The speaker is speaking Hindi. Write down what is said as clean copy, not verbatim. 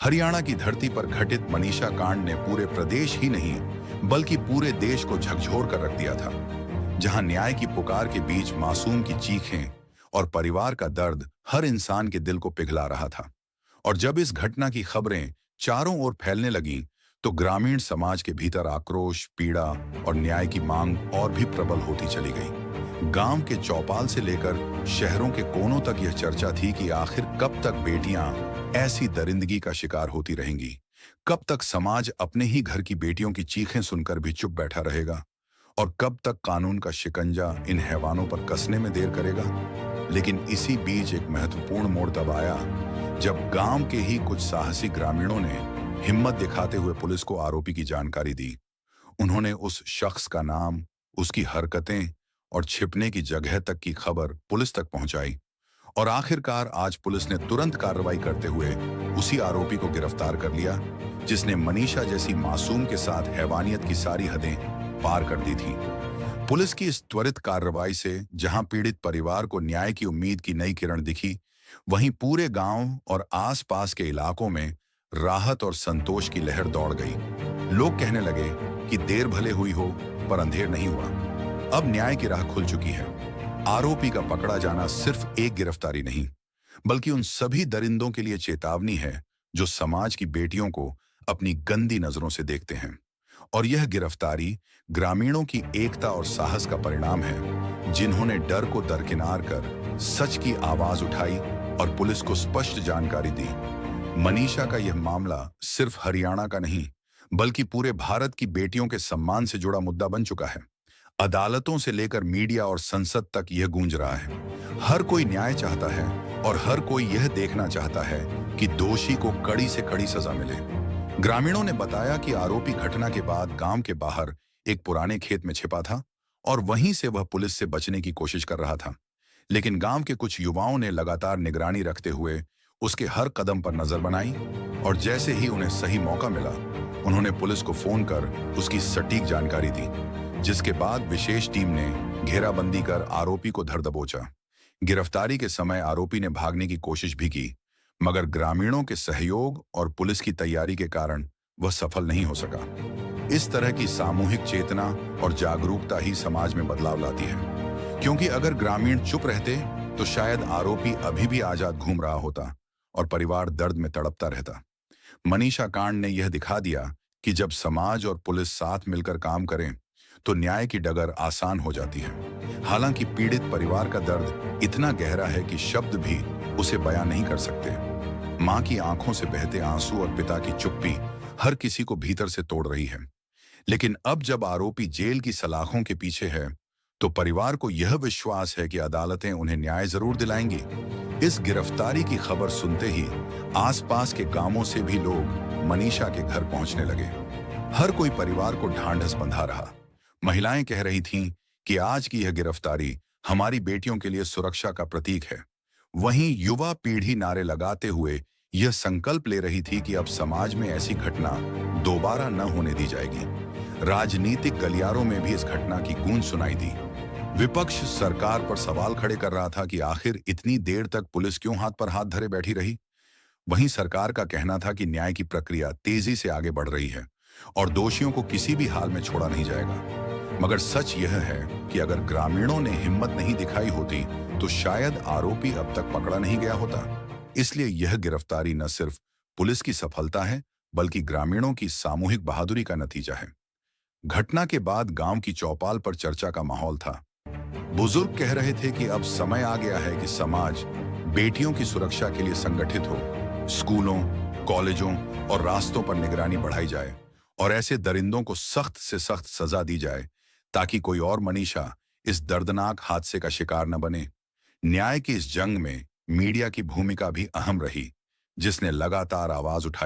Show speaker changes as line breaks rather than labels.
हरियाणा की धरती पर घटित मनीषा कांड ने पूरे प्रदेश ही नहीं बल्कि पूरे देश को झकझोर कर रख दिया था। जहां न्याय की पुकार के बीच मासूम की चीखें और परिवार का दर्द हर इंसान के दिल को पिघला रहा था। और जब इस घटना की खबरें चारों ओर फैलने लगीं, तो ग्रामीण समाज के भीतर आक्रोश, पीड़ा और न्याय की मांग और भी प्रबल होती चली गई। गांव के चौपाल से लेकर शहरों के कोनों तक यह चर्चा थी कि आखिर कब तक बेटियां ऐसी दरिंदगी का शिकार होती रहेंगी। कब तक समाज अपने ही घर की बेटियों की चीखें सुनकर भी चुप बैठा रहेगा, और कब तक कानून का शिकंजा इन हैवानों पर कसने में देर करेगा। लेकिन इसी बीच एक महत्वपूर्ण मोड़ तब आया, जब गांव के ही कुछ साहसी ग्रामीणों ने हिम्मत दिखाते हुए पुलिस को आरोपी की जानकारी दी। उन्होंने उस शख्स का नाम, उसकी हरकतें और छिपने की जगह तक की खबर पुलिस तक पहुंचाई। और आखिरकार आज पुलिस ने तुरंत कार्रवाई करते हुए उसी आरोपी को गिरफ्तार कर लिया, जिसने मनीषा जैसी मासूम के साथ हैवानियत की सारी हदें पार कर दी थी। पुलिस की इस त्वरित कार्रवाई से जहां पीड़ित परिवार को न्याय की उम्मीद की नई किरण दिखी, वहीं पूरे गांव और आसपास के इलाकों में राहत और संतोष की लहर दौड़ गई। लोग कहने लगे कि देर भले हुई हो, पर अंधेर नहीं हुआ। अब न्याय की राह खुल चुकी है। आरोपी का पकड़ा जाना सिर्फ एक गिरफ्तारी नहीं, बल्कि उन सभी दरिंदों के लिए चेतावनी है जो समाज की बेटियों को अपनी गंदी नजरों से देखते हैं। और यह गिरफ्तारी ग्रामीणों की एकता और साहस का परिणाम है, जिन्होंने डर को दरकिनार कर सच की आवाज उठाई और पुलिस को स्पष्ट जानकारी दी। मनीषा का यह मामला सिर्फ हरियाणा का नहीं, बल्कि पूरे भारत की बेटियों के सम्मान से जुड़ा मुद्दा बन चुका है। अदालतों से लेकर मीडिया और संसद तक यह गूंज रहा है। हर कोई न्याय चाहता है और हर कोई यह देखना चाहता है कि दोषी को कड़ी से कड़ी सजा मिले। ग्रामीणों ने बताया कि आरोपी घटना के बाद गांव के बाहर एक पुराने खेत में छिपा था और वहीं से वह पुलिस से बचने की कोशिश कर रहा था। लेकिन गांव के कुछ युवाओं ने लगातार निगरानी रखते हुए उसके हर कदम पर नजर बनाई, और जैसे ही उन्हें सही मौका मिला, उन्होंने पुलिस को फोन कर उसकी सटीक जानकारी दी, जिसके बाद विशेष टीम ने घेराबंदी कर आरोपी को धर दबोचा। गिरफ्तारी के समय आरोपी ने भागने की कोशिश भी की, मगर ग्रामीणों के सहयोग और पुलिस की तैयारी के कारण वह सफल नहीं हो सका। इस तरह की सामूहिक चेतना और जागरूकता ही समाज में बदलाव लाती है, क्योंकि अगर ग्रामीण चुप रहते तो शायद आरोपी अभी भी आजाद घूम रहा होता और परिवार दर्द में तड़पता रहता। मनीषा कांड ने यह दिखा दिया कि जब समाज और पुलिस साथ मिलकर काम करें तो न्याय की डगर आसान हो जाती है। हालांकि पीड़ित परिवार का दर्द इतना गहरा है कि शब्द भी उसे बयां नहीं कर सकते। मां की आंखों से बहते आंसू और पिता की चुप्पी हर किसी को भीतर से तोड़ रही है। लेकिन अब जब आरोपी जेल की सलाखों के पीछे है, तो परिवार को यह विश्वास है कि अदालतें उन्हें न्याय जरूर दिलाएंगी। इस गिरफ्तारी की खबर सुनते ही आसपास के गांवों से भी लोग मनीषा के घर पहुंचने लगे। हर कोई परिवार को ढांढस बंधा रहा। महिलाएं कह रही थीं कि आज की यह गिरफ्तारी हमारी बेटियों के लिए सुरक्षा का प्रतीक है। वहीं युवा पीढ़ी नारे लगाते हुए यह संकल्प ले रही थी कि अब समाज में ऐसी घटना दोबारा न होने दी जाएगी। राजनीतिक गलियारों में भी इस घटना की गूंज सुनाई दी। विपक्ष सरकार पर सवाल खड़े कर रहा था कि आखिर इतनी देर तक पुलिस क्यों हाथ पर हाथ धरे बैठी रही। वहीं सरकार का कहना था कि न्याय की प्रक्रिया तेजी से आगे बढ़ रही है और दोषियों को किसी भी हाल में छोड़ा नहीं जाएगा। मगर सच यह है कि अगर ग्रामीणों ने हिम्मत नहीं दिखाई होती तो शायद आरोपी अब तक पकड़ा नहीं गया होता। इसलिए यह गिरफ्तारी न सिर्फ पुलिस की सफलता है, बल्कि ग्रामीणों की सामूहिक बहादुरी का नतीजा है। घटना के बाद गांव की चौपाल पर चर्चा का माहौल था। बुजुर्ग कह रहे थे कि अब समय आ गया है कि समाज बेटियों की सुरक्षा के लिए संगठित हो। स्कूलों, कॉलेजों और रास्तों पर निगरानी बढ़ाई जाए और ऐसे दरिंदों को सख्त से सख्त सजा दी जाए, ताकि कोई और मनीषा इस दर्दनाक हादसे का शिकार न बने। न्याय की इस जंग में मीडिया की भूमिका भी अहम रही, जिसने लगातार आवाज उठाई